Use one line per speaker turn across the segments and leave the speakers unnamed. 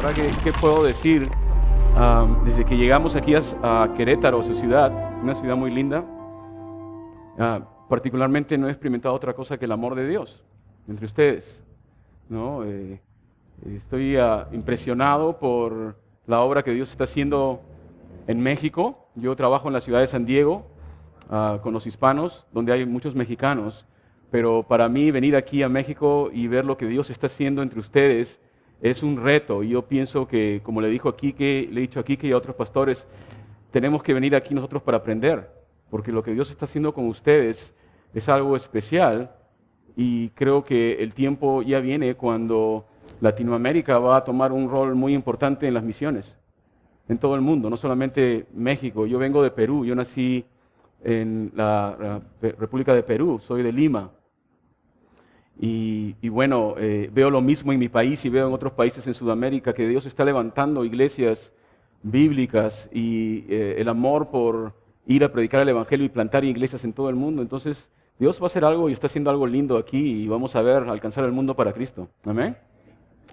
verdad que, ¿qué puedo decir? Desde que llegamos aquí a Querétaro, su ciudad, una ciudad muy linda, particularmente no he experimentado otra cosa que el amor de Dios entre ustedes, ¿no? Estoy impresionado por la obra que Dios está haciendo en México. Yo trabajo en la ciudad de San Diego con los hispanos, donde hay muchos mexicanos, pero para mí venir aquí a México y ver lo que Dios está haciendo entre ustedes es un reto. Y yo pienso que, como le he dicho aquí que a otros pastores, tenemos que venir aquí nosotros para aprender, porque lo que Dios está haciendo con ustedes es algo especial y creo que el tiempo ya viene cuando Latinoamérica va a tomar un rol muy importante en las misiones, en todo el mundo, no solamente México. Yo vengo de Perú, yo nací en la República de Perú, soy de Lima. Y bueno, veo lo mismo en mi país y veo en otros países en Sudamérica, que Dios está levantando iglesias bíblicas y el amor por ir a predicar el Evangelio y plantar iglesias en todo el mundo. Entonces, Dios va a hacer algo y está haciendo algo lindo aquí y vamos a ver alcanzar el mundo para Cristo. Amén.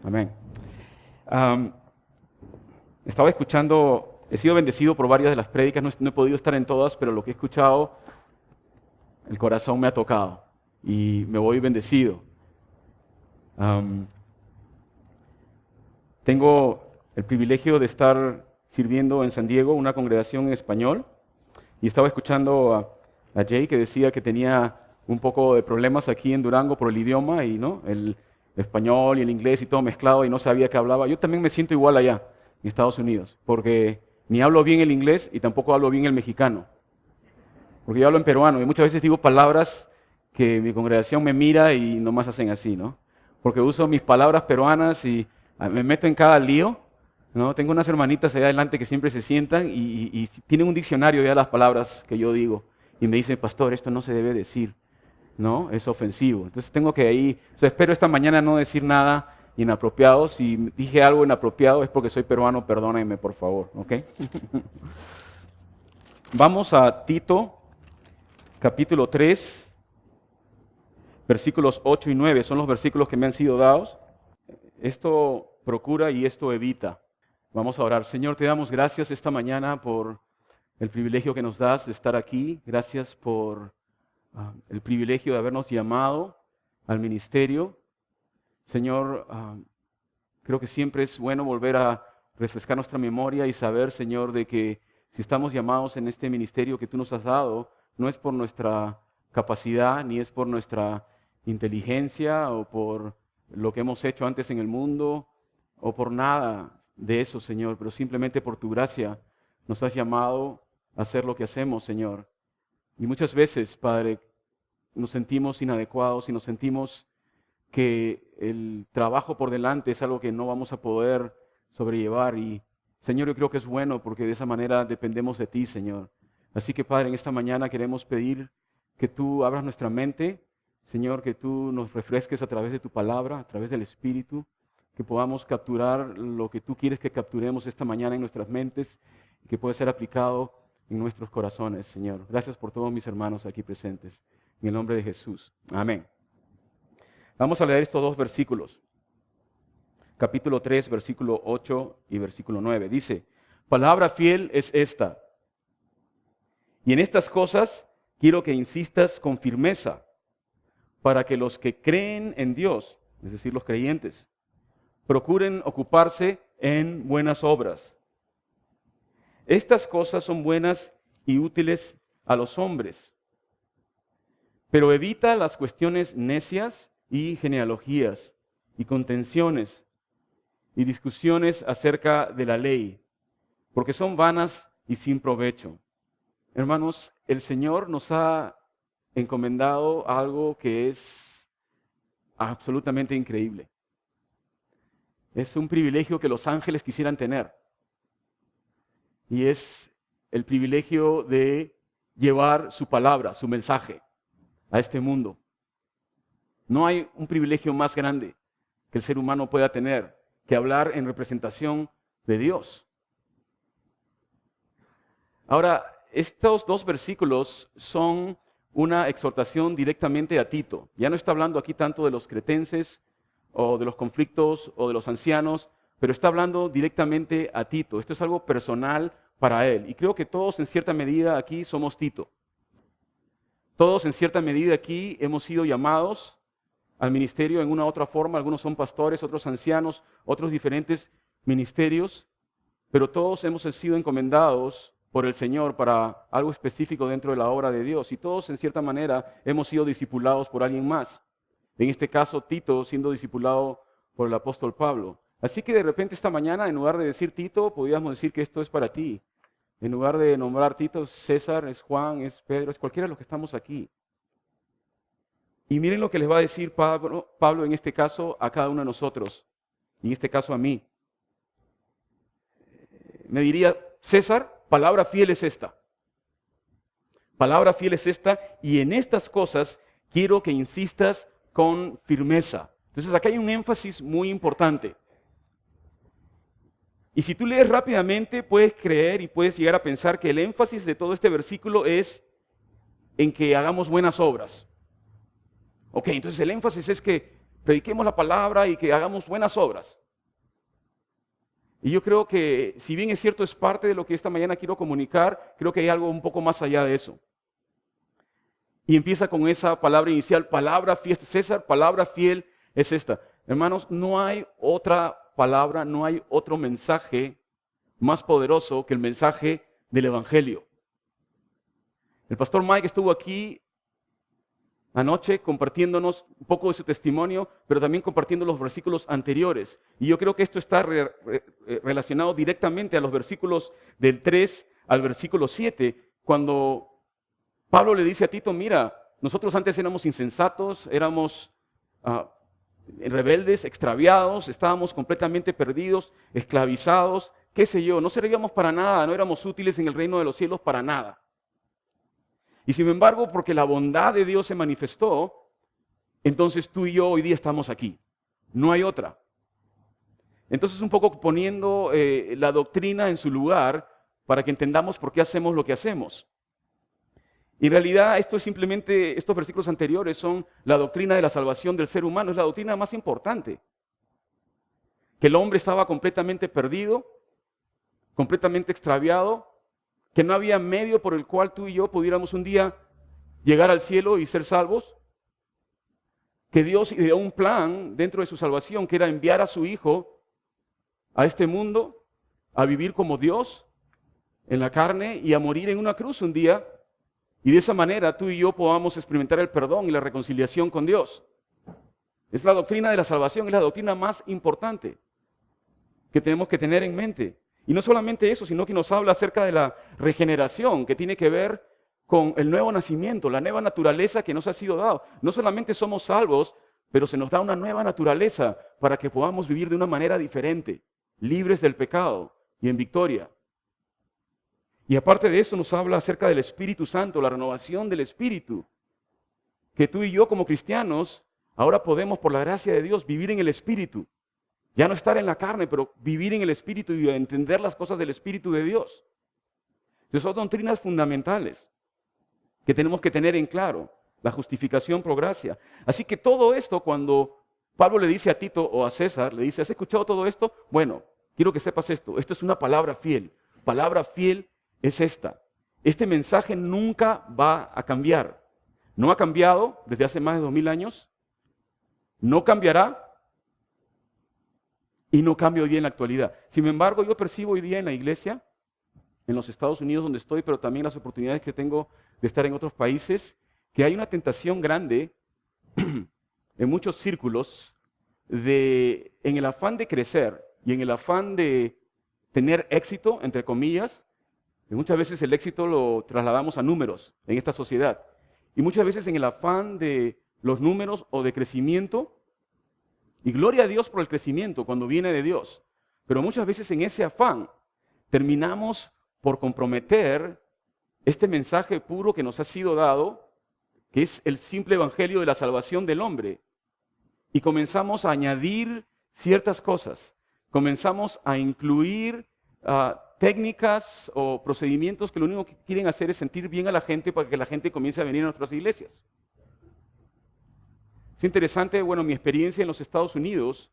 Amén. Estaba escuchando, he sido bendecido por varias de las prédicas, no he podido estar en todas, pero lo que he escuchado, el corazón me ha tocado y me voy bendecido. Tengo el privilegio de estar sirviendo en San Diego, una congregación en español, y estaba escuchando a Jay que decía que tenía un poco de problemas aquí en Durango por el idioma, y ¿no? El español y el inglés y todo mezclado, y no sabía qué hablaba. Yo también me siento igual allá, en Estados Unidos, porque ni hablo bien el inglés y tampoco hablo bien el mexicano, porque yo hablo en peruano, y muchas veces digo palabras que mi congregación me mira y nomás hacen así, ¿no? Porque uso mis palabras peruanas y me meto en cada lío, ¿no? Tengo unas hermanitas allá adelante que siempre se sientan y tienen un diccionario ya de las palabras que yo digo. Y me dicen, pastor, esto no se debe decir, ¿no? Es ofensivo. Entonces tengo que espero esta mañana no decir nada inapropiado. Si dije algo inapropiado es porque soy peruano, perdónenme por favor, ¿ok? Vamos a Tito, capítulo 3. Versículos 8 y 9 son los versículos que me han sido dados. Esto procura y esto evita. Vamos a orar. Señor, te damos gracias esta mañana por el privilegio que nos das de estar aquí. Gracias por el privilegio de habernos llamado al ministerio. Señor, creo que siempre es bueno volver a refrescar nuestra memoria y saber, Señor, de que si estamos llamados en este ministerio que tú nos has dado, no es por nuestra capacidad, ni es por nuestra inteligencia o por lo que hemos hecho antes en el mundo o por nada de eso, Señor, pero simplemente por tu gracia nos has llamado a hacer lo que hacemos, Señor. Y muchas veces, Padre, nos sentimos inadecuados y nos sentimos que el trabajo por delante es algo que no vamos a poder sobrellevar. Y, Señor, yo creo que es bueno porque de esa manera dependemos de ti, Señor. Así que, Padre, en esta mañana queremos pedir que tú abras nuestra mente, Señor, que tú nos refresques a través de tu palabra, a través del Espíritu, que podamos capturar lo que tú quieres que capturemos esta mañana en nuestras mentes y que pueda ser aplicado en nuestros corazones, Señor. Gracias por todos mis hermanos aquí presentes. En el nombre de Jesús. Amén. Vamos a leer estos dos versículos. Capítulo 3, versículo 8 y versículo 9. Dice, palabra fiel es esta. Y en estas cosas quiero que insistas con firmeza, para que los que creen en Dios, es decir, los creyentes, procuren ocuparse en buenas obras. Estas cosas son buenas y útiles a los hombres, pero evita las cuestiones necias y genealogías y contenciones y discusiones acerca de la ley, porque son vanas y sin provecho. Hermanos, el Señor nos ha encomendado algo que es absolutamente increíble. Es un privilegio que los ángeles quisieran tener. Y es el privilegio de llevar su palabra, su mensaje a este mundo. No hay un privilegio más grande que el ser humano pueda tener que hablar en representación de Dios. Ahora, estos dos versículos son una exhortación directamente a Tito. Ya no está hablando aquí tanto de los cretenses o de los conflictos o de los ancianos pero está hablando directamente a Tito. Esto es algo personal para él. Y creo que todos en cierta medida aquí somos Tito. Todos en cierta medida aquí hemos sido llamados al ministerio en una u otra forma. Algunos son pastores, otros ancianos, otros diferentes ministerios, pero todos hemos sido encomendados por el Señor para algo específico dentro de la obra de Dios. Y todos en cierta manera hemos sido discipulados por alguien más. En este caso, Tito siendo discipulado por el apóstol Pablo. Así que de repente esta mañana, en lugar de decir Tito, podríamos decir que esto es para ti. En lugar de nombrar Tito, es César, es Juan, es Pedro, es cualquiera de los que estamos aquí. Y miren lo que les va a decir Pablo en este caso a cada uno de nosotros. En este caso a mí. Me diría, César, palabra fiel es esta. Palabra fiel es esta, y en estas cosas quiero que insistas con firmeza. Entonces acá hay un énfasis muy importante. Y si tú lees rápidamente, puedes creer y puedes llegar a pensar que el énfasis de todo este versículo es en que hagamos buenas obras. Ok, entonces el énfasis es que prediquemos la palabra y que hagamos buenas obras. Y yo creo que, si bien es cierto, es parte de lo que esta mañana quiero comunicar, creo que hay algo un poco más allá de eso. Y empieza con esa palabra inicial, palabra fiel, César, palabra fiel es esta. Hermanos, no hay otra palabra, no hay otro mensaje más poderoso que el mensaje del Evangelio. El pastor Mike estuvo aquí anoche compartiéndonos un poco de su testimonio, pero también compartiendo los versículos anteriores. Y yo creo que esto está relacionado directamente a los versículos del 3 al versículo 7, cuando Pablo le dice a Tito, mira, nosotros antes éramos insensatos, éramos rebeldes, extraviados, estábamos completamente perdidos, esclavizados, qué sé yo, no servíamos para nada, no éramos útiles en el reino de los cielos para nada. Y sin embargo, porque la bondad de Dios se manifestó, entonces tú y yo hoy día estamos aquí. No hay otra. Entonces un poco poniendo la doctrina en su lugar para que entendamos por qué hacemos lo que hacemos. Y en realidad esto es simplemente, estos versículos anteriores son la doctrina de la salvación del ser humano, es la doctrina más importante. Que el hombre estaba completamente perdido, completamente extraviado, que no había medio por el cual tú y yo pudiéramos un día llegar al cielo y ser salvos. Que Dios ideó un plan dentro de su salvación, que era enviar a su Hijo a este mundo, a vivir como Dios en la carne y a morir en una cruz un día. Y de esa manera tú y yo podamos experimentar el perdón y la reconciliación con Dios. Es la doctrina de la salvación, es la doctrina más importante que tenemos que tener en mente. Y no solamente eso, sino que nos habla acerca de la regeneración, que tiene que ver con el nuevo nacimiento, la nueva naturaleza que nos ha sido dado. No solamente somos salvos, pero se nos da una nueva naturaleza para que podamos vivir de una manera diferente, libres del pecado y en victoria. Y aparte de eso nos habla acerca del Espíritu Santo, la renovación del Espíritu. Que tú y yo como cristianos ahora podemos, por la gracia de Dios, vivir en el Espíritu. Ya no estar en la carne, pero vivir en el Espíritu y entender las cosas del Espíritu de Dios. Entonces son doctrinas fundamentales que tenemos que tener en claro. La justificación por gracia. Así que todo esto, cuando Pablo le dice a Tito o a César, le dice, ¿has escuchado todo esto? Bueno, quiero que sepas esto. Esto es una palabra fiel. Palabra fiel es esta. Este mensaje nunca va a cambiar. No ha cambiado desde hace más de 2000 años. No cambiará. Y no cambia hoy día en la actualidad. Sin embargo, yo percibo hoy día en la iglesia, en los Estados Unidos donde estoy, pero también las oportunidades que tengo de estar en otros países, que hay una tentación grande en muchos círculos en el afán de crecer y en el afán de tener éxito, entre comillas, y muchas veces el éxito lo trasladamos a números en esta sociedad. Y muchas veces en el afán de los números o de crecimiento, y gloria a Dios por el crecimiento cuando viene de Dios. Pero muchas veces en ese afán terminamos por comprometer este mensaje puro que nos ha sido dado, que es el simple evangelio de la salvación del hombre. Y comenzamos a añadir ciertas cosas. Comenzamos a incluir técnicas o procedimientos que lo único que quieren hacer es sentir bien a la gente para que la gente comience a venir a nuestras iglesias. Es interesante, bueno, mi experiencia en los Estados Unidos,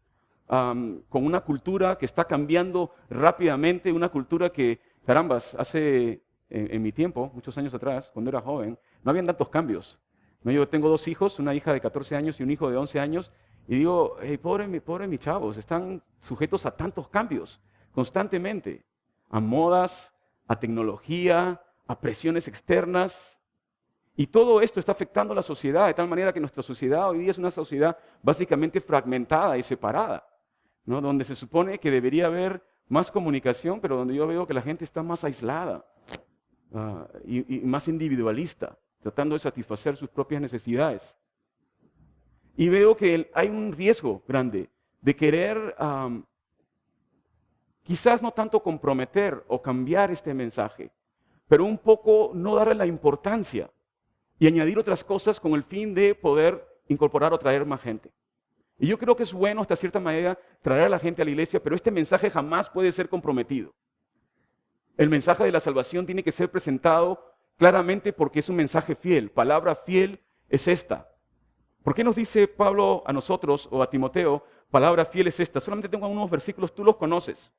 con una cultura que está cambiando rápidamente, una cultura que, carambas, hace en mi tiempo, muchos años atrás, cuando era joven, no habían tantos cambios. ¿No? Yo tengo 2 hijos, una hija de 14 años y un hijo de 11 años, y digo, hey, pobre mis chavos, están sujetos a tantos cambios constantemente, a modas, a tecnología, a presiones externas. Y todo esto está afectando a la sociedad de tal manera que nuestra sociedad hoy día es una sociedad básicamente fragmentada y separada, ¿no? Donde se supone que debería haber más comunicación, pero donde yo veo que la gente está más aislada y más individualista, tratando de satisfacer sus propias necesidades. Y veo que hay un riesgo grande de querer quizás no tanto comprometer o cambiar este mensaje, pero un poco no darle la importancia y añadir otras cosas con el fin de poder incorporar o traer más gente. Y yo creo que es bueno hasta cierta manera traer a la gente a la iglesia, pero este mensaje jamás puede ser comprometido. El mensaje de la salvación tiene que ser presentado claramente porque es un mensaje fiel. Palabra fiel es esta. ¿Por qué nos dice Pablo a nosotros o a Timoteo, palabra fiel es esta? Solamente tengo unos versículos, tú los conoces.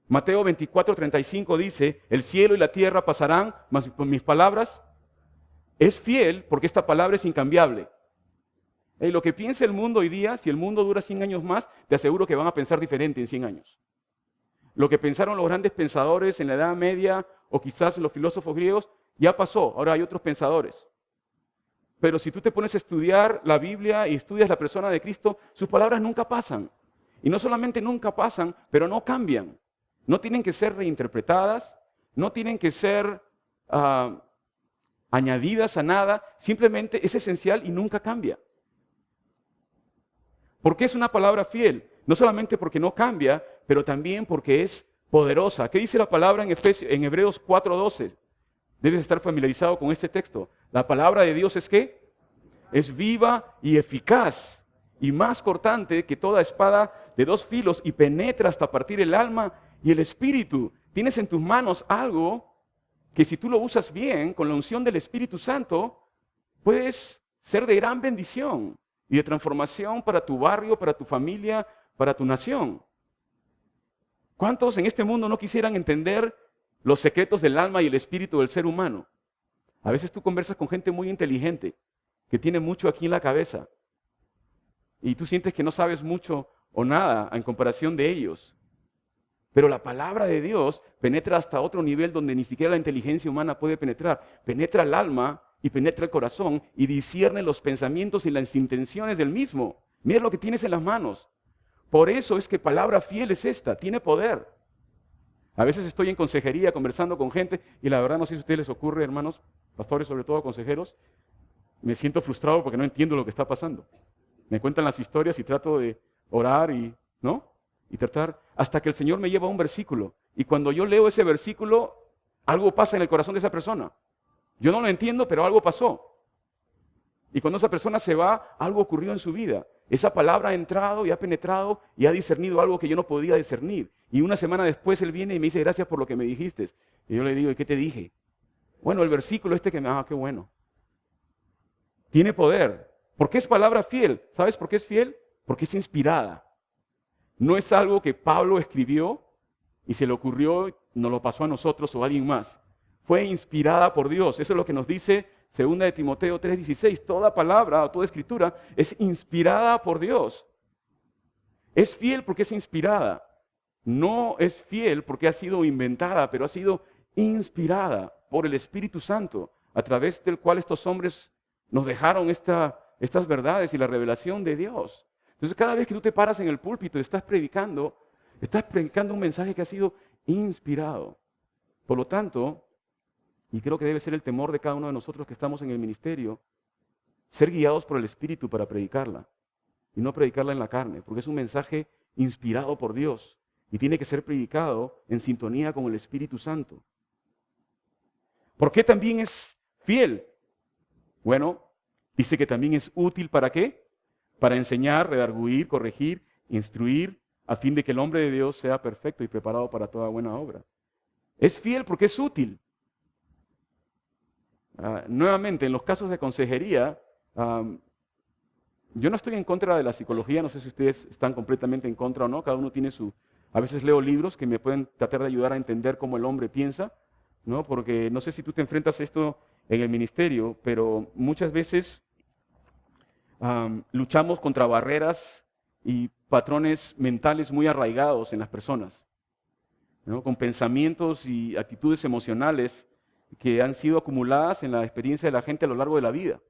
Mateo 24:35 dice, el cielo y la tierra pasarán, mas mis palabras es fiel porque esta palabra es incambiable. Lo que piensa el mundo hoy día, si el mundo dura 100 años más, te aseguro que van a pensar diferente en 100 años. Lo que pensaron los grandes pensadores en la Edad Media o quizás los filósofos griegos, ya pasó, ahora hay otros pensadores. Pero si tú te pones a estudiar la Biblia y estudias la persona de Cristo, sus palabras nunca pasan. Y no solamente nunca pasan, pero no cambian. No tienen que ser reinterpretadas, no tienen que ser añadidas a nada, simplemente es esencial y nunca cambia. ¿Por qué es una palabra fiel? No solamente porque no cambia, pero también porque es poderosa. ¿Qué dice la palabra en Hebreos 4:12? Debes estar familiarizado con este texto. La palabra de Dios es ¿qué? Es viva y eficaz y más cortante que toda espada de 2 filos y penetra hasta partir el alma y el espíritu. Tienes en tus manos algo que si tú lo usas bien, con la unción del Espíritu Santo, puedes ser de gran bendición y de transformación para tu barrio, para tu familia, para tu nación. ¿Cuántos en este mundo no quisieran entender los secretos del alma y el espíritu del ser humano? A veces tú conversas con gente muy inteligente, que tiene mucho aquí en la cabeza, y tú sientes que no sabes mucho o nada en comparación de ellos. Pero la palabra de Dios penetra hasta otro nivel donde ni siquiera la inteligencia humana puede penetrar. Penetra el alma y penetra el corazón y discierne los pensamientos y las intenciones del mismo. Mira lo que tienes en las manos. Por eso es que palabra fiel es esta, tiene poder. A veces estoy en consejería conversando con gente y la verdad no sé si a ustedes les ocurre, hermanos, pastores, sobre todo consejeros, me siento frustrado porque no entiendo lo que está pasando. Me cuentan las historias y trato de orar y tratar hasta que el Señor me lleva a un versículo. Y cuando yo leo ese versículo, algo pasa en el corazón de esa persona. Yo no lo entiendo, pero algo pasó. Y cuando esa persona se va, algo ocurrió en su vida. Esa palabra ha entrado y ha penetrado y ha discernido algo que yo no podía discernir. Y una semana después él viene y me dice, gracias por lo que me dijiste. Y yo le digo, ¿y qué te dije? Bueno, el versículo que me... qué bueno. Tiene poder. ¿Por qué es palabra fiel? ¿Sabes por qué es fiel? Porque es inspirada. No es algo que Pablo escribió y se le ocurrió, nos lo pasó a nosotros o a alguien más. Fue inspirada por Dios. Eso es lo que nos dice 2 de Timoteo 3:16. Toda palabra o toda escritura es inspirada por Dios. Es fiel porque es inspirada. No es fiel porque ha sido inventada, pero ha sido inspirada por el Espíritu Santo, a través del cual estos hombres nos dejaron estas verdades y la revelación de Dios. Entonces, cada vez que tú te paras en el púlpito y estás predicando un mensaje que ha sido inspirado. Por lo tanto, y creo que debe ser el temor de cada uno de nosotros que estamos en el ministerio, ser guiados por el Espíritu para predicarla y no predicarla en la carne, porque es un mensaje inspirado por Dios y tiene que ser predicado en sintonía con el Espíritu Santo. ¿Por qué también es fiel? Bueno, dice que también es útil ¿para qué? Para enseñar, redarguir, corregir, instruir, a fin de que el hombre de Dios sea perfecto y preparado para toda buena obra. Es fiel porque es útil. Nuevamente, en los casos de consejería, Yo no estoy en contra de la psicología, no sé si ustedes están completamente en contra o no, cada uno tiene su... A veces leo libros que me pueden tratar de ayudar a entender cómo el hombre piensa, ¿no? Porque no sé si tú te enfrentas a esto en el ministerio, pero muchas veces luchamos contra barreras y patrones mentales muy arraigados en las personas, ¿no? Con pensamientos y actitudes emocionales que han sido acumuladas en la experiencia de la gente a lo largo de la vida,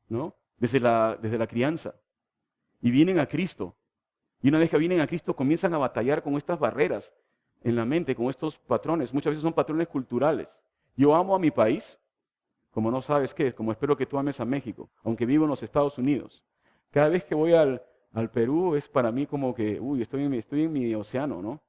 ¿no? Desde la crianza. Y vienen a Cristo. Y una vez que vienen a Cristo comienzan a batallar con estas barreras en la mente, con estos patrones. Muchas veces son patrones culturales. Yo amo a mi país, como no sabes qué es, como espero que tú ames a México, aunque vivo en los Estados Unidos. Cada vez que voy al Perú es para mí como que, uy, estoy en mi océano, ¿no?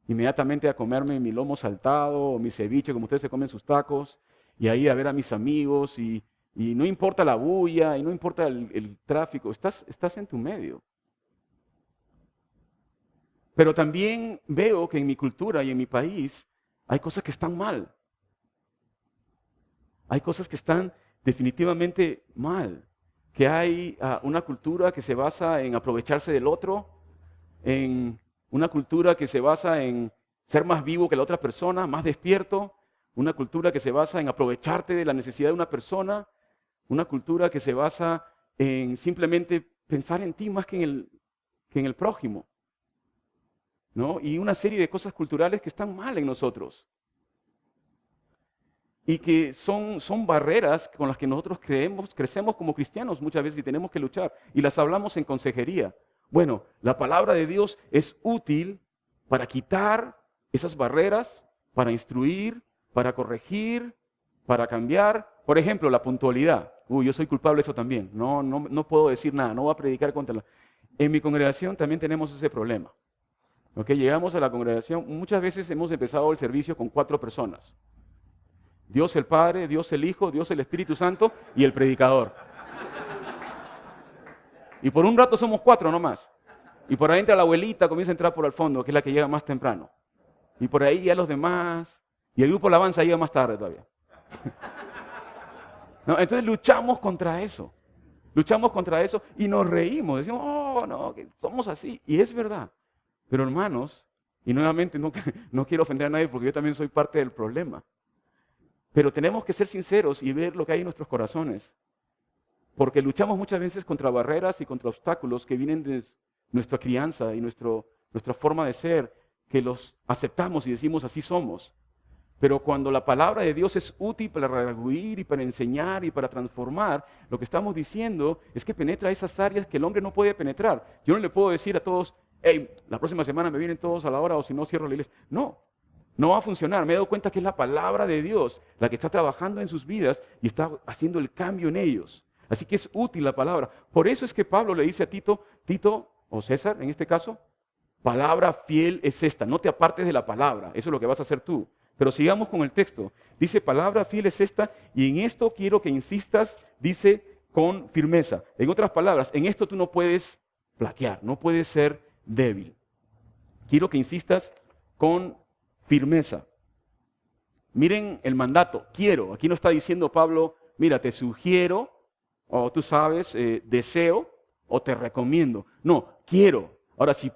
Inmediatamente a comerme mi lomo saltado o mi ceviche, como ustedes se comen sus tacos, y ahí a ver a mis amigos, y no importa la bulla, y no importa el tráfico, estás en tu medio. Pero también veo que en mi cultura y en mi país hay cosas que están mal. Hay cosas que están definitivamente mal. Que hay una cultura que se basa en aprovecharse del otro, en una cultura que se basa en ser más vivo que la otra persona, más despierto, una cultura que se basa en aprovecharte de la necesidad de una persona, una cultura que se basa en simplemente pensar en ti más que en el prójimo, ¿no? Y una serie de cosas culturales que están mal en nosotros y que son barreras con las que nosotros crecemos como cristianos muchas veces y tenemos que luchar y las hablamos en consejería. Bueno, la palabra de Dios es útil para quitar esas barreras, para instruir, para corregir, para cambiar. Por ejemplo, la puntualidad. Yo soy culpable de eso también. No puedo decir nada, no voy a predicar contra la... En mi congregación también tenemos ese problema. Llegamos a la congregación, muchas veces hemos empezado el servicio con 4 personas. Dios el Padre, Dios el Hijo, Dios el Espíritu Santo y el predicador. Y por un rato somos 4 nomás. Y por ahí entra la abuelita, comienza a entrar por el fondo, que es la que llega más temprano. Y por ahí ya los demás. Y el grupo alabanza llega más tarde todavía. ¿No? Entonces luchamos contra eso. Luchamos contra eso y nos reímos. Decimos, oh, no, que somos así. Y es verdad. Pero hermanos, y nuevamente no quiero ofender a nadie porque yo también soy parte del problema. Pero tenemos que ser sinceros y ver lo que hay en nuestros corazones. Porque luchamos muchas veces contra barreras y contra obstáculos que vienen de nuestra crianza y nuestra forma de ser, que los aceptamos y decimos así somos. Pero cuando la palabra de Dios es útil para redarguir y para enseñar y para transformar, lo que estamos diciendo es que penetra esas áreas que el hombre no puede penetrar. Yo no le puedo decir a todos, hey, la próxima semana me vienen todos a la hora o si no cierro la iglesia. No va a funcionar. Me he dado cuenta que es la palabra de Dios la que está trabajando en sus vidas y está haciendo el cambio en ellos. Así que es útil la palabra. Por eso es que Pablo le dice a Tito, o César en este caso, palabra fiel es esta, no te apartes de la palabra, eso es lo que vas a hacer tú. Pero sigamos con el texto. Dice, palabra fiel es esta, y en esto quiero que insistas, dice, con firmeza. En otras palabras, en esto tú no puedes flaquear, no puedes ser débil. Quiero que insistas con firmeza. Miren el mandato, quiero. Aquí no está diciendo Pablo, mira, te sugiero, o tú sabes, deseo, o te recomiendo. No, quiero. Ahora, si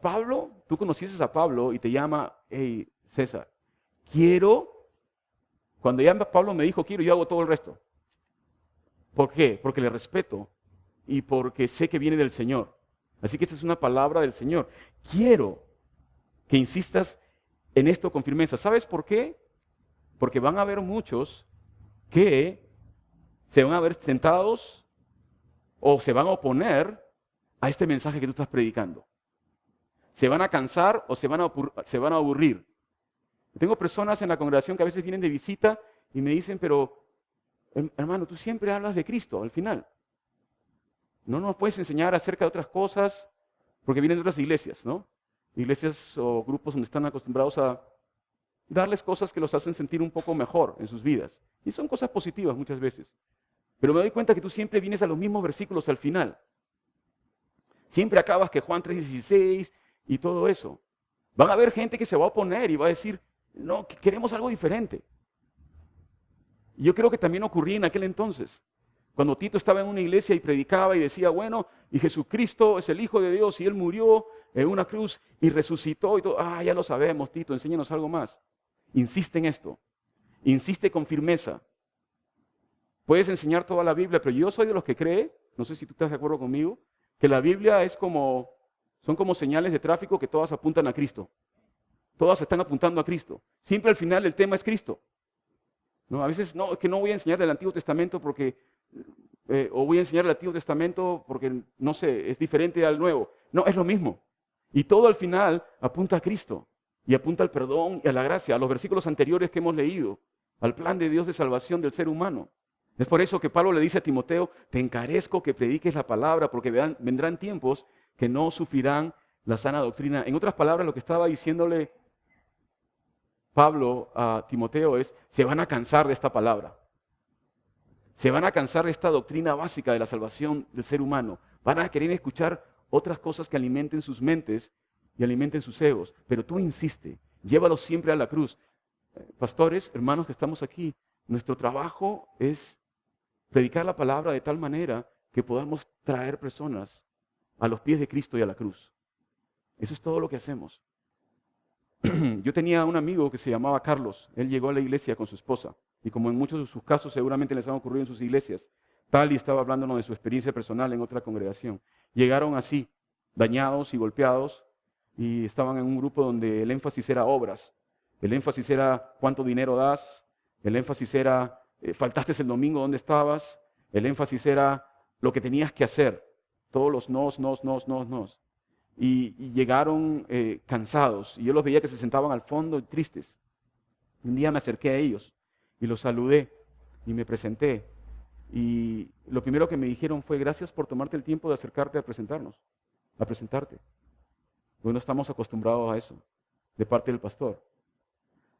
tú conocieses a Pablo y te llama, hey, César, quiero, cuando ya Pablo me dijo quiero, yo hago todo el resto. ¿Por qué? Porque le respeto y porque sé que viene del Señor. Así que esta es una palabra del Señor. Quiero que insistas en esto con firmeza. ¿Sabes por qué? Porque van a haber muchos que se van a ver sentados o se van a oponer a este mensaje que tú estás predicando. Se van a cansar o se van a aburrir. Tengo personas en la congregación que a veces vienen de visita y me dicen, pero hermano, tú siempre hablas de Cristo al final. No nos puedes enseñar acerca de otras cosas porque vienen de otras iglesias, ¿no? Iglesias o grupos donde están acostumbrados a darles cosas que los hacen sentir un poco mejor en sus vidas. Y son cosas positivas muchas veces. Pero me doy cuenta que tú siempre vienes a los mismos versículos al final. Siempre acabas que Juan 3:16 y todo eso. Van a haber gente que se va a oponer y va a decir, no, queremos algo diferente. Y yo creo que también ocurría en aquel entonces. Cuando Tito estaba en una iglesia y predicaba y decía, bueno, y Jesucristo es el Hijo de Dios y Él murió en una cruz y resucitó y todo. Ya lo sabemos, Tito, enséñanos algo más. Insiste en esto. Insiste con firmeza. Puedes enseñar toda la Biblia, pero yo soy de los que cree, no sé si tú estás de acuerdo conmigo, que la Biblia son como señales de tráfico que todas apuntan a Cristo. Todas están apuntando a Cristo. Siempre al final el tema es Cristo. ¿No? A veces no, es que no voy a enseñar del Antiguo Testamento o voy a enseñar el Antiguo Testamento porque, no sé, es diferente al Nuevo. No, es lo mismo. Y todo al final apunta a Cristo y apunta al perdón y a la gracia, a los versículos anteriores que hemos leído, al plan de Dios de salvación del ser humano. Es por eso que Pablo le dice a Timoteo, te encarezco que prediques la palabra porque vendrán tiempos que no sufrirán la sana doctrina. En otras palabras, lo que estaba diciéndole Pablo a Timoteo es, se van a cansar de esta palabra. Se van a cansar de esta doctrina básica de la salvación del ser humano. Van a querer escuchar otras cosas que alimenten sus mentes y alimenten sus egos. Pero tú insiste, llévalos siempre a la cruz. Pastores, hermanos que estamos aquí, nuestro trabajo es predicar la palabra de tal manera que podamos traer personas a los pies de Cristo y a la cruz. Eso es todo lo que hacemos. Yo tenía un amigo que se llamaba Carlos. Él llegó a la iglesia con su esposa. Y como en muchos de sus casos seguramente les han ocurrido en sus iglesias, Tali estaba hablándonos de su experiencia personal en otra congregación. Llegaron así, dañados y golpeados, y estaban en un grupo donde el énfasis era obras. El énfasis era cuánto dinero das. El énfasis era faltaste el domingo, ¿dónde estabas? El énfasis era lo que tenías que hacer. Todos los nos. Y llegaron cansados. Y yo los veía que se sentaban al fondo tristes. Un día me acerqué a ellos y los saludé y me presenté. Y lo primero que me dijeron fue, gracias por tomarte el tiempo de acercarte a presentarte. Pues no estamos acostumbrados a eso, de parte del pastor.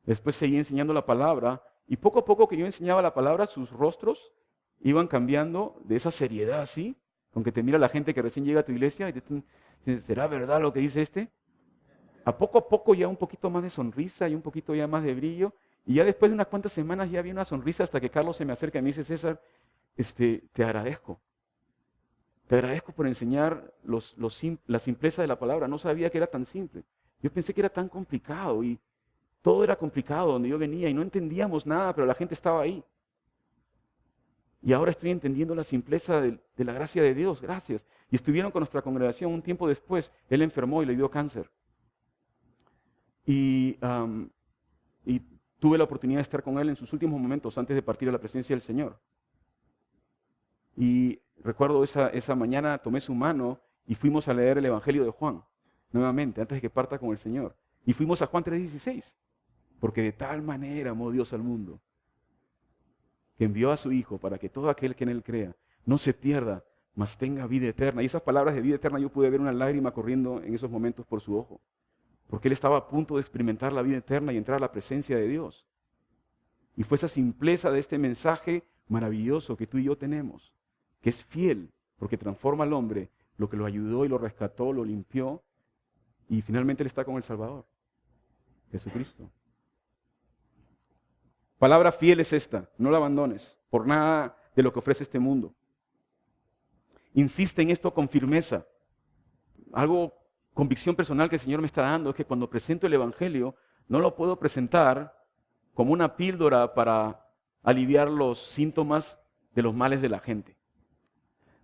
Después seguí enseñando la palabra y poco a poco que yo enseñaba la palabra, sus rostros iban cambiando de esa seriedad así, con que te mira la gente que recién llega a tu iglesia y te dice, ¿será verdad lo que dice este? A poco ya un poquito más de sonrisa y un poquito ya más de brillo. Y ya después de unas cuantas semanas ya había una sonrisa hasta que Carlos se me acerca y me dice, César, te agradezco. Te agradezco por enseñar la simpleza de la palabra. No sabía que era tan simple. Yo pensé que era tan complicado y todo era complicado donde yo venía y no entendíamos nada, pero la gente estaba ahí. Y ahora estoy entendiendo la simpleza de la gracia de Dios. Gracias. Y estuvieron con nuestra congregación un tiempo después. Él enfermó y le dio cáncer. Y tuve la oportunidad de estar con él en sus últimos momentos antes de partir a la presencia del Señor. Y recuerdo esa mañana tomé su mano y fuimos a leer el Evangelio de Juan, nuevamente, antes de que parta con el Señor. Y fuimos a Juan 3:16, porque de tal manera amó Dios al mundo, que envió a su Hijo para que todo aquel que en Él crea no se pierda, mas tenga vida eterna. Y esas palabras de vida eterna yo pude ver una lágrima corriendo en esos momentos por su ojo, porque él estaba a punto de experimentar la vida eterna y entrar a la presencia de Dios. Y fue esa simpleza de este mensaje maravilloso que tú y yo tenemos, que es fiel, porque transforma al hombre, lo que lo ayudó y lo rescató, lo limpió, y finalmente él está con el Salvador, Jesucristo. Palabra fiel es esta, no la abandones por nada de lo que ofrece este mundo. Insiste en esto con firmeza. Convicción personal que el Señor me está dando es que cuando presento el Evangelio, no lo puedo presentar como una píldora para aliviar los síntomas de los males de la gente.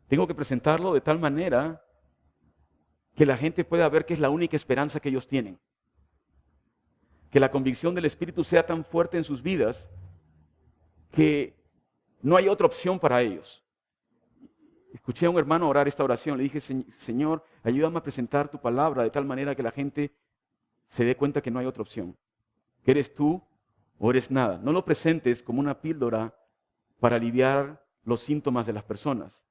Tengo que presentarlo de tal manera que la gente pueda ver que es la única esperanza que ellos tienen. Que la convicción del Espíritu sea tan fuerte en sus vidas que no hay otra opción para ellos. Escuché a un hermano orar esta oración. Le dije, Señor, ayúdame a presentar tu palabra de tal manera que la gente se dé cuenta que no hay otra opción. Que eres tú o eres nada. No lo presentes como una píldora para aliviar los síntomas de las personas.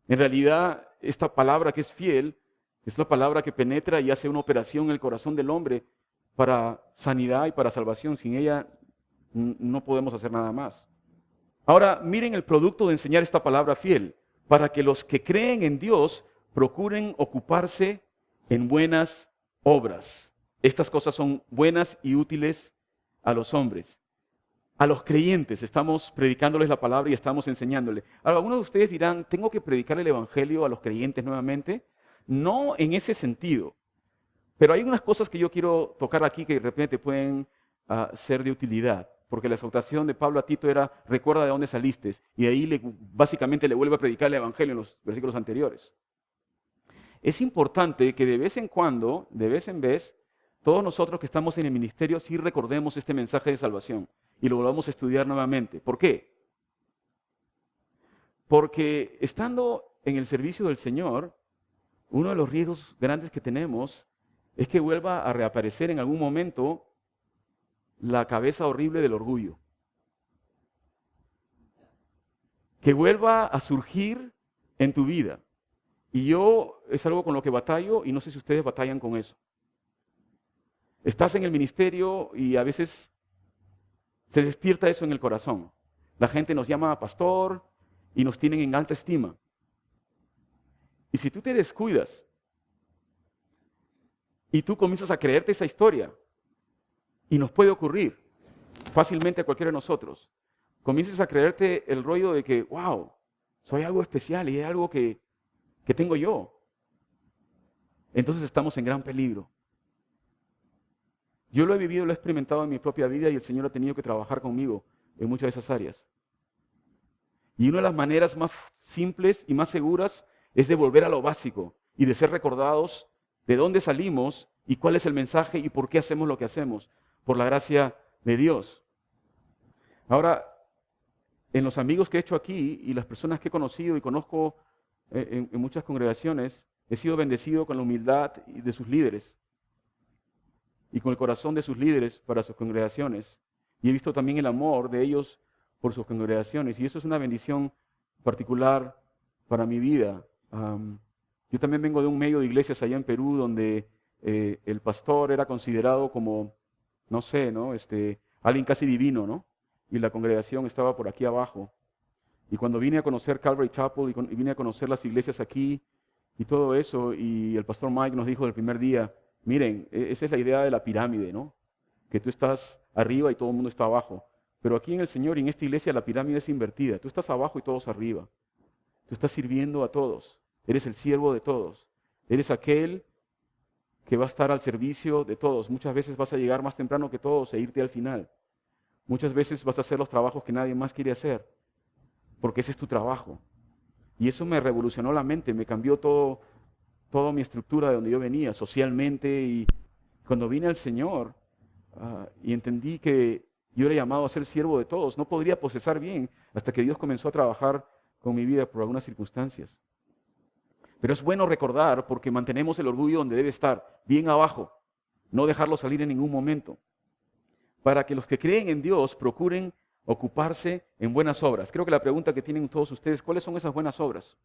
En realidad, esta palabra que es fiel, es la palabra que penetra y hace una operación en el corazón del hombre para sanidad y para salvación. Sin ella no podemos hacer nada más. Ahora, miren el producto de enseñar esta palabra fiel, para que los que creen en Dios procuren ocuparse en buenas obras. Estas cosas son buenas y útiles a los hombres. a los creyentes, estamos predicándoles la palabra y estamos enseñándoles. Ahora, algunos de ustedes dirán, ¿tengo que predicar el evangelio a los creyentes nuevamente? No en ese sentido, pero hay unas cosas que yo quiero tocar aquí que de repente pueden ser de utilidad, porque la exhortación de Pablo a Tito era, recuerda de dónde saliste, y de ahí básicamente le vuelve a predicar el evangelio en los versículos anteriores. Es importante que de vez en cuando, de vez en vez, todos nosotros que estamos en el ministerio sí recordemos este mensaje de salvación y lo volvamos a estudiar nuevamente. ¿Por qué? Porque estando en el servicio del Señor, uno de los riesgos grandes que tenemos es que vuelva a reaparecer en algún momento la cabeza horrible del orgullo. Que vuelva a surgir en tu vida. Y yo es algo con lo que batallo y no sé si ustedes batallan con eso. Estás en el ministerio y a veces se despierta eso en el corazón. La gente nos llama pastor y nos tienen en alta estima. Y si tú te descuidas y tú comienzas a creerte esa historia, y nos puede ocurrir fácilmente a cualquiera de nosotros, comienzas a creerte el rollo de que, wow, soy algo especial y es algo que tengo yo. Entonces estamos en gran peligro. Yo lo he vivido, lo he experimentado en mi propia vida y el Señor ha tenido que trabajar conmigo en muchas de esas áreas. Y una de las maneras más simples y más seguras es de volver a lo básico y de ser recordados de dónde salimos y cuál es el mensaje y por qué hacemos lo que hacemos, por la gracia de Dios. Ahora, en los amigos que he hecho aquí y las personas que he conocido y conozco en muchas congregaciones, he sido bendecido con la humildad de sus líderes y con el corazón de sus líderes para sus congregaciones. Y he visto también el amor de ellos por sus congregaciones. Y eso es una bendición particular para mi vida. Yo también vengo de un medio de iglesias allá en Perú donde el pastor era considerado como, no sé, ¿no? Alguien casi divino, ¿no? Y la congregación estaba por aquí abajo. Y cuando vine a conocer Calvary Chapel y vine a conocer las iglesias aquí y todo eso, y el pastor Mike nos dijo el primer día, miren, esa es la idea de la pirámide, ¿no? Que tú estás arriba y todo el mundo está abajo. Pero aquí en el Señor y en esta iglesia la pirámide es invertida. Tú estás abajo y todos arriba. Tú estás sirviendo a todos. Eres el siervo de todos. Eres aquel que va a estar al servicio de todos. Muchas veces vas a llegar más temprano que todos e irte al final. Muchas veces vas a hacer los trabajos que nadie más quiere hacer, porque ese es tu trabajo. Y eso me revolucionó la mente, me cambió toda mi estructura de donde yo venía, socialmente. Y cuando vine al Señor y entendí que yo era llamado a ser siervo de todos, no podría procesar bien hasta que Dios comenzó a trabajar con mi vida por algunas circunstancias. Pero es bueno recordar porque mantenemos el orgullo donde debe estar, bien abajo, no dejarlo salir en ningún momento, para que los que creen en Dios procuren ocuparse en buenas obras. Creo que la pregunta que tienen todos ustedes, ¿cuáles son esas buenas obras?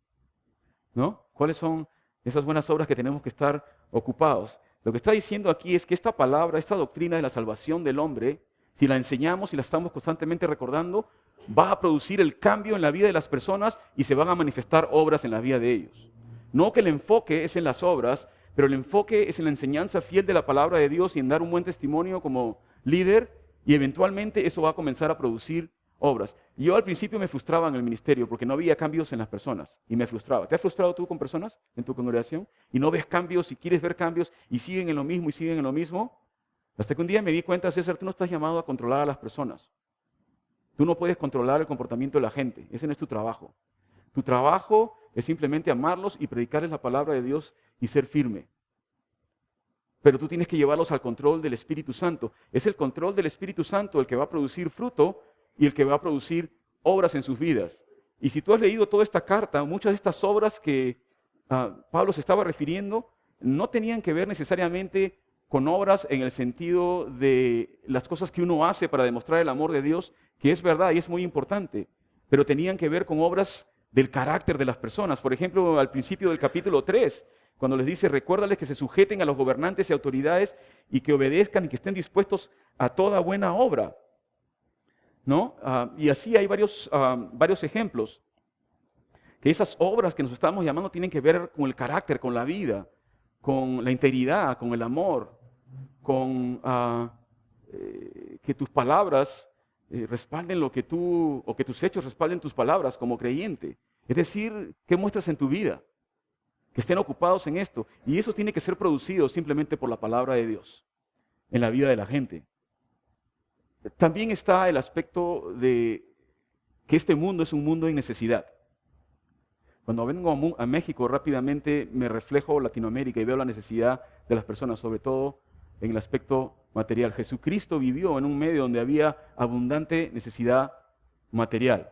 ¿No? ¿Cuáles son esas buenas obras que tenemos que estar ocupados? Lo que está diciendo aquí es que esta palabra, esta doctrina de la salvación del hombre, si la enseñamos y la estamos constantemente recordando, va a producir el cambio en la vida de las personas y se van a manifestar obras en la vida de ellos. No que el enfoque es en las obras, pero el enfoque es en la enseñanza fiel de la palabra de Dios y en dar un buen testimonio como líder, y eventualmente eso va a comenzar a producir obras. Yo al principio me frustraba en el ministerio porque no había cambios en las personas y me frustraba. ¿Te has frustrado tú con personas en tu congregación y no ves cambios y quieres ver cambios y siguen en lo mismo y siguen en lo mismo? Hasta que un día me di cuenta, César, tú no estás llamado a controlar a las personas. Tú no puedes controlar el comportamiento de la gente. Ese no es tu trabajo. Tu trabajo es simplemente amarlos y predicarles la palabra de Dios y ser firme. Pero tú tienes que llevarlos al control del Espíritu Santo. Es el control del Espíritu Santo el que va a producir fruto y el que va a producir obras en sus vidas. Y si tú has leído toda esta carta, muchas de estas obras que Pablo se estaba refiriendo no tenían que ver necesariamente con obras en el sentido de las cosas que uno hace para demostrar el amor de Dios, que es verdad y es muy importante, pero tenían que ver con obras del carácter de las personas. Por ejemplo, al principio del capítulo 3, cuando les dice, recuérdales que se sujeten a los gobernantes y autoridades y que obedezcan y que estén dispuestos a toda buena obra, ¿no? Y así hay varios ejemplos, que esas obras que nos estamos llamando tienen que ver con el carácter, con la vida, con la integridad, con el amor, con que tus palabras respalden lo que tú, o que tus hechos respalden tus palabras como creyente. Es decir, ¿qué muestras en tu vida? Que estén ocupados en esto. Y eso tiene que ser producido simplemente por la palabra de Dios en la vida de la gente. También está el aspecto de que este mundo es un mundo en necesidad. Cuando vengo a México rápidamente me reflejo Latinoamérica y veo la necesidad de las personas, sobre todo en el aspecto material. Jesucristo vivió en un medio donde había abundante necesidad material.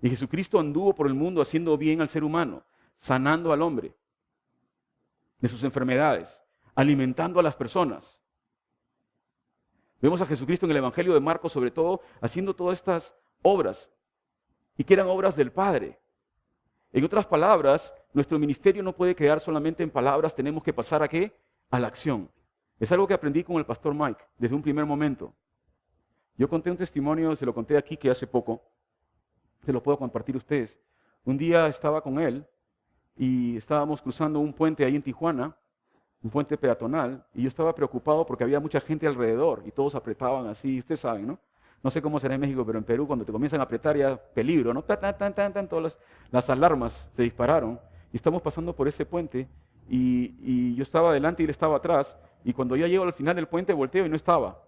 Y Jesucristo anduvo por el mundo haciendo bien al ser humano, sanando al hombre de sus enfermedades, alimentando a las personas. Vemos a Jesucristo en el Evangelio de Marcos, sobre todo, haciendo todas estas obras, y que eran obras del Padre. En otras palabras, nuestro ministerio no puede quedar solamente en palabras, tenemos que pasar ¿a qué? A la acción. Es algo que aprendí con el pastor Mike desde un primer momento. Yo conté un testimonio, se lo conté aquí que hace poco, se lo puedo compartir a ustedes. Un día estaba con él y estábamos cruzando un puente ahí en Tijuana, un puente peatonal, y yo estaba preocupado porque había mucha gente alrededor y todos apretaban así, ustedes saben, ¿no? No sé cómo será en México, pero en Perú cuando te comienzan a apretar ya peligro, ¿no? Tan, tan, tan, tan, todas las alarmas se dispararon y estamos pasando por ese puente y yo estaba adelante y él estaba atrás y cuando ya llego al final del puente volteo y no estaba.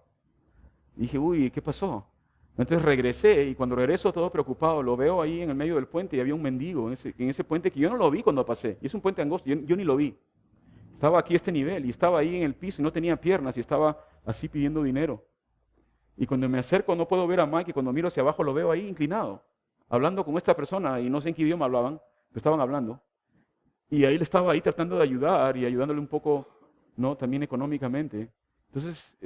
Y dije, uy, ¿qué pasó? Entonces regresé y cuando regreso todo preocupado, lo veo ahí en el medio del puente y había un mendigo en ese puente que yo no lo vi cuando pasé. Y es un puente angosto, yo ni lo vi. Estaba aquí a este nivel y estaba ahí en el piso y no tenía piernas y estaba así pidiendo dinero. Y cuando me acerco no puedo ver a Mike y cuando miro hacia abajo lo veo ahí inclinado, hablando con esta persona y no sé en qué idioma hablaban, pero estaban hablando. Y ahí le estaba ahí tratando de ayudar y ayudándole un poco, ¿no? También económicamente. Entonces,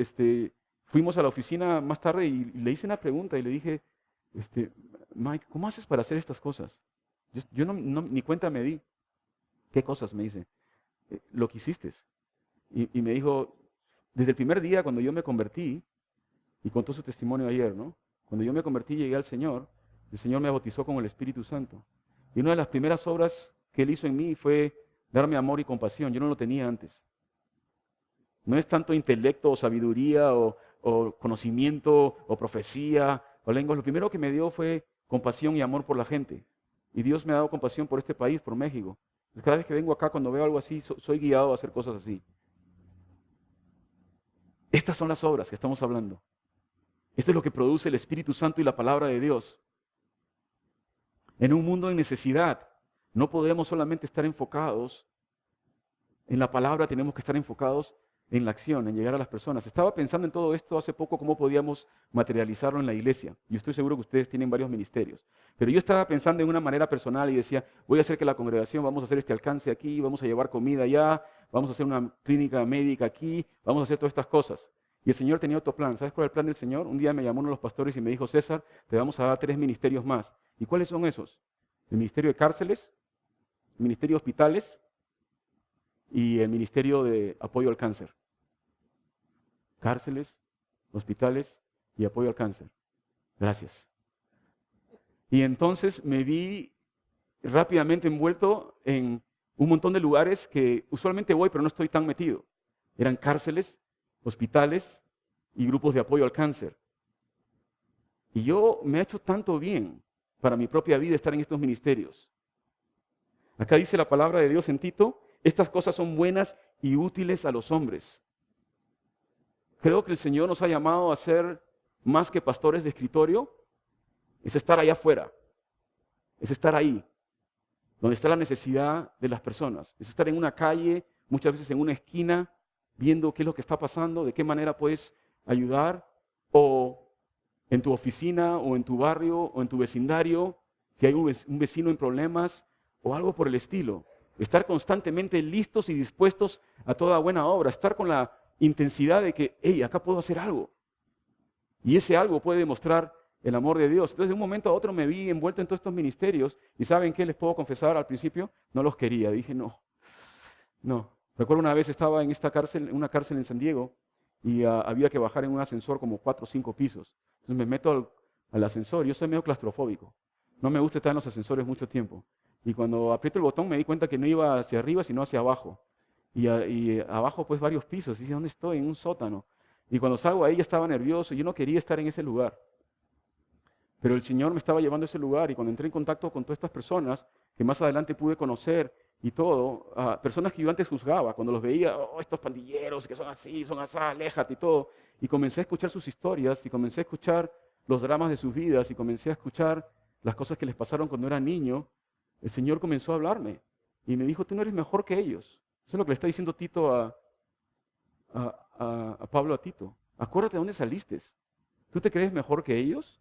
fuimos a la oficina más tarde y le hice una pregunta y le dije, Mike, ¿cómo haces para hacer estas cosas? Yo ni cuenta me di. ¿Qué cosas? Me dice. Lo que hiciste. Y me dijo, desde el primer día cuando yo me convertí, y contó su testimonio ayer, ¿no? Cuando yo me convertí y llegué al Señor, el Señor me bautizó con el Espíritu Santo. Y una de las primeras obras que Él hizo en mí fue darme amor y compasión. Yo no lo tenía antes. No es tanto intelecto o sabiduría o conocimiento o profecía o lenguas. Lo primero que me dio fue compasión y amor por la gente. Y Dios me ha dado compasión por este país, por México. Cada vez que vengo acá, cuando veo algo así, soy guiado a hacer cosas así. Estas son las obras que estamos hablando. Esto es lo que produce el Espíritu Santo y la palabra de Dios. En un mundo en necesidad, no podemos solamente estar enfocados en la palabra, tenemos que estar enfocados en la acción, en llegar a las personas. Estaba pensando en todo esto hace poco, cómo podíamos materializarlo en la iglesia. Y estoy seguro que ustedes tienen varios ministerios. Pero yo estaba pensando en una manera personal y decía, voy a hacer que la congregación, vamos a hacer este alcance aquí, vamos a llevar comida allá, vamos a hacer una clínica médica aquí, vamos a hacer todas estas cosas. Y el Señor tenía otro plan. ¿Sabes cuál es el plan del Señor? Un día me llamó uno de los pastores y me dijo, César, te vamos a dar 3 ministerios más. ¿Y cuáles son esos? El ministerio de cárceles, el ministerio de hospitales y el ministerio de apoyo al cáncer. Cárceles, hospitales y apoyo al cáncer. Gracias. Y entonces me vi rápidamente envuelto en un montón de lugares que usualmente voy, pero no estoy tan metido. Eran cárceles, hospitales y grupos de apoyo al cáncer. Y yo me ha hecho tanto bien para mi propia vida estar en estos ministerios. Acá dice la palabra de Dios en Tito, estas cosas son buenas y útiles a los hombres. Creo que el Señor nos ha llamado a ser más que pastores de escritorio, es estar allá afuera, es estar ahí, donde está la necesidad de las personas, es estar en una calle, muchas veces en una esquina, viendo qué es lo que está pasando, de qué manera puedes ayudar, o en tu oficina, o en tu barrio, o en tu vecindario, si hay un vecino en problemas, o algo por el estilo. Estar constantemente listos y dispuestos a toda buena obra, estar con la intensidad de que, hey, acá puedo hacer algo. Y ese algo puede demostrar el amor de Dios. Entonces, de un momento a otro me vi envuelto en todos estos ministerios, y ¿saben qué les puedo confesar? Al principio no los quería, dije, no. Recuerdo una vez estaba en una cárcel en San Diego y había que bajar en un ascensor como 4 o 5 pisos. Entonces me meto al ascensor, yo soy medio claustrofóbico, no me gusta estar en los ascensores mucho tiempo. Y cuando aprieto el botón me di cuenta que no iba hacia arriba sino hacia abajo. Y abajo pues varios pisos, y dije, ¿dónde estoy? En un sótano. Y cuando salgo ahí ya estaba nervioso, yo no quería estar en ese lugar. Pero el Señor me estaba llevando a ese lugar y cuando entré en contacto con todas estas personas que más adelante pude conocer y todo, personas que yo antes juzgaba, cuando los veía, oh, estos pandilleros que son así, aléjate y todo, y comencé a escuchar sus historias y comencé a escuchar los dramas de sus vidas y comencé a escuchar las cosas que les pasaron cuando era niño, el Señor comenzó a hablarme y me dijo, tú no eres mejor que ellos. Eso es lo que le está diciendo Tito a Pablo a Tito. Acuérdate de dónde saliste. ¿Tú te crees mejor que ellos?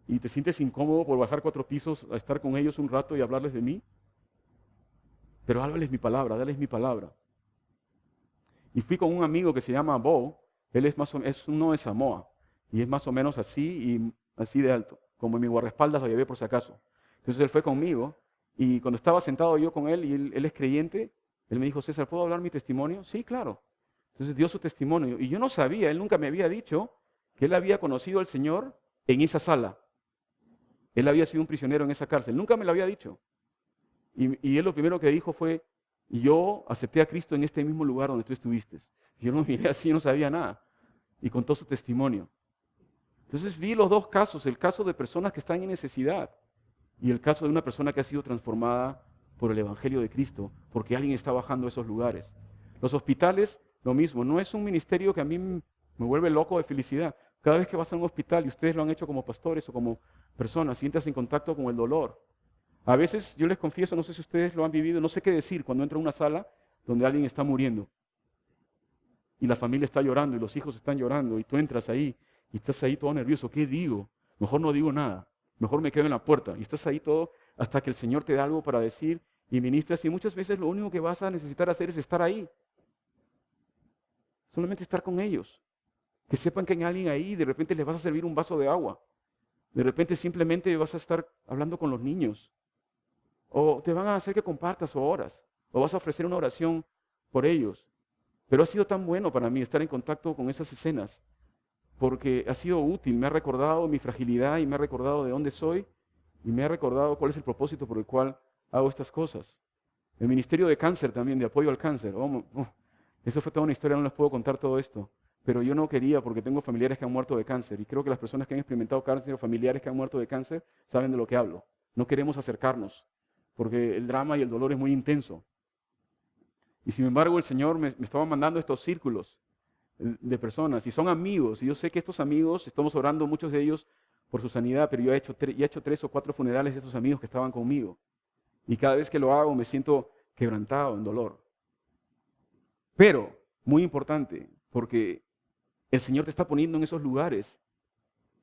¿Y te sientes incómodo por bajar 4 pisos a estar con ellos un rato y hablarles de mí? Pero háblales mi palabra, dales mi palabra. Y fui con un amigo que se llama Bo, él es uno de Samoa, y es más o menos así y así de alto, como en mi guardaespaldas lo llevé por si acaso. Entonces él fue conmigo, y cuando estaba sentado yo con él, y él es creyente, él me dijo, César, ¿puedo hablar mi testimonio? Sí, claro. Entonces dio su testimonio, y yo no sabía, él nunca me había dicho que él había conocido al Señor en esa sala. Él había sido un prisionero en esa cárcel, nunca me lo había dicho. Y él lo primero que dijo fue, yo acepté a Cristo en este mismo lugar donde tú estuviste. Yo no miré así, no sabía nada. Y contó su testimonio. Entonces vi los dos casos, el caso de personas que están en necesidad y el caso de una persona que ha sido transformada por el Evangelio de Cristo, porque alguien está bajando a esos lugares. Los hospitales, lo mismo, no es un ministerio que a mí me vuelve loco de felicidad. Cada vez que vas a un hospital, y ustedes lo han hecho como pastores o como personas, sientas en contacto con el dolor. A veces, yo les confieso, no sé si ustedes lo han vivido, no sé qué decir cuando entro a una sala donde alguien está muriendo y la familia está llorando y los hijos están llorando y tú entras ahí y estás ahí todo nervioso. ¿Qué digo? Mejor no digo nada, mejor me quedo en la puerta y estás ahí todo hasta que el Señor te da algo para decir y ministras y muchas veces lo único que vas a necesitar hacer es estar ahí. Solamente estar con ellos. Que sepan que hay alguien ahí y de repente les vas a servir un vaso de agua. De repente simplemente vas a estar hablando con los niños. O te van a hacer que compartas o oras. O vas a ofrecer una oración por ellos. Pero ha sido tan bueno para mí estar en contacto con esas escenas. Porque ha sido útil. Me ha recordado mi fragilidad y me ha recordado de dónde soy. Y me ha recordado cuál es el propósito por el cual hago estas cosas. El ministerio de cáncer también, de apoyo al cáncer. Eso fue toda una historia, no les puedo contar todo esto. Pero yo no quería porque tengo familiares que han muerto de cáncer. Y creo que las personas que han experimentado cáncer o familiares que han muerto de cáncer saben de lo que hablo. No queremos acercarnos porque el drama y el dolor es muy intenso. Y sin embargo el Señor me estaba mandando estos círculos de personas y son amigos. Y yo sé que estos amigos, estamos orando muchos de ellos por su sanidad, pero yo he hecho 3 o 4 funerales de estos amigos que estaban conmigo. Y cada vez que lo hago me siento quebrantado en dolor. Pero, muy importante, porque el Señor te está poniendo en esos lugares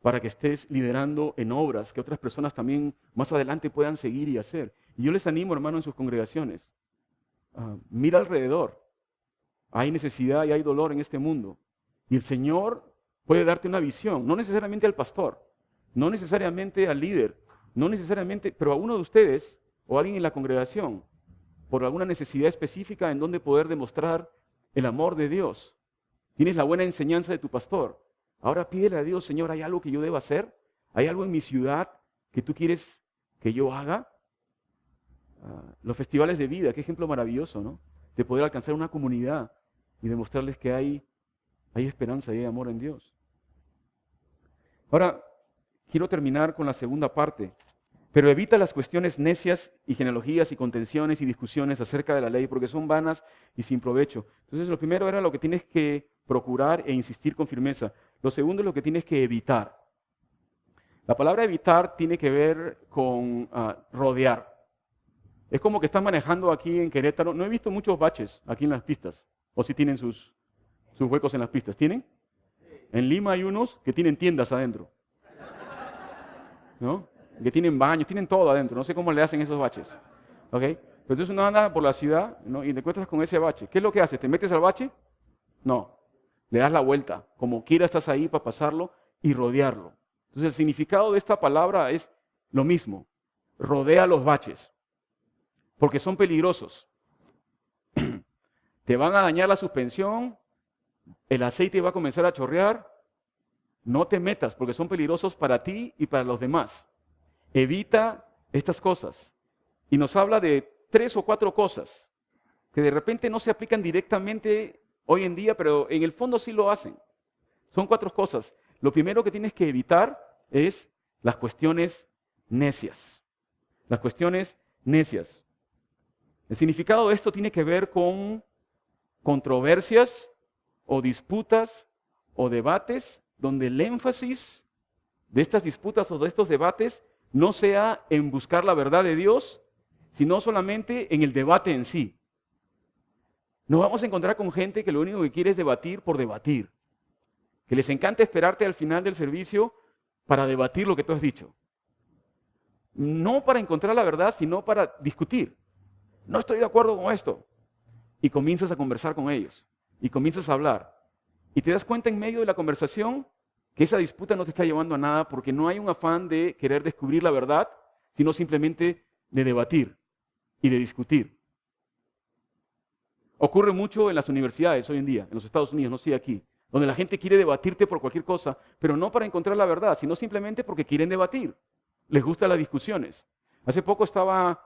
para que estés liderando en obras que otras personas también más adelante puedan seguir y hacer. Y yo les animo, hermano, en sus congregaciones. Mira alrededor. Hay necesidad y hay dolor en este mundo. Y el Señor puede darte una visión, no necesariamente al pastor, no necesariamente al líder, no necesariamente, pero a uno de ustedes o a alguien en la congregación, por alguna necesidad específica en donde poder demostrar el amor de Dios. Tienes la buena enseñanza de tu pastor. Ahora pídele a Dios, Señor, ¿hay algo que yo deba hacer? ¿Hay algo en mi ciudad que tú quieres que yo haga? Los festivales de vida, qué ejemplo maravilloso, ¿no? De poder alcanzar una comunidad y demostrarles que hay esperanza y hay amor en Dios. Ahora, quiero terminar con la segunda parte. Pero evita las cuestiones necias y genealogías y contenciones y discusiones acerca de la ley porque son vanas y sin provecho. Entonces, lo primero era lo que tienes que procurar e insistir con firmeza. Lo segundo es lo que tienes que evitar. La palabra evitar tiene que ver con rodear. Es como que estás manejando aquí en Querétaro. No he visto muchos baches aquí en las pistas. O si tienen sus huecos en las pistas. ¿Tienen? En Lima hay unos que tienen tiendas adentro. ¿No? Que tienen baños, tienen todo adentro. No sé cómo le hacen esos baches. ¿Ok? Pero entonces uno anda por la ciudad, ¿no? Y te encuentras con ese bache. ¿Qué es lo que haces? ¿Te metes al bache? No. Le das la vuelta. Como quiera estás ahí para pasarlo y rodearlo. Entonces el significado de esta palabra es lo mismo. Rodea los baches. Porque son peligrosos. Te van a dañar la suspensión. El aceite va a comenzar a chorrear. No te metas porque son peligrosos para ti y para los demás. Evita estas cosas. Y nos habla de 3 o 4 cosas que de repente no se aplican directamente hoy en día, pero en el fondo sí lo hacen. Son 4 cosas. Lo primero que tienes que evitar es las cuestiones necias. Las cuestiones necias. El significado de esto tiene que ver con controversias o disputas o debates donde el énfasis de estas disputas o de estos debates no sea en buscar la verdad de Dios, sino solamente en el debate en sí. Nos vamos a encontrar con gente que lo único que quiere es debatir por debatir, que les encanta esperarte al final del servicio para debatir lo que tú has dicho. No para encontrar la verdad, sino para discutir. No estoy de acuerdo con esto. Y comienzas a conversar con ellos. Y comienzas a hablar. Y te das cuenta en medio de la conversación que esa disputa no te está llevando a nada porque no hay un afán de querer descubrir la verdad, sino simplemente de debatir y de discutir. Ocurre mucho en las universidades hoy en día, en los Estados Unidos, no sé aquí, donde la gente quiere debatirte por cualquier cosa, pero no para encontrar la verdad, sino simplemente porque quieren debatir. Les gustan las discusiones. Hace poco estaba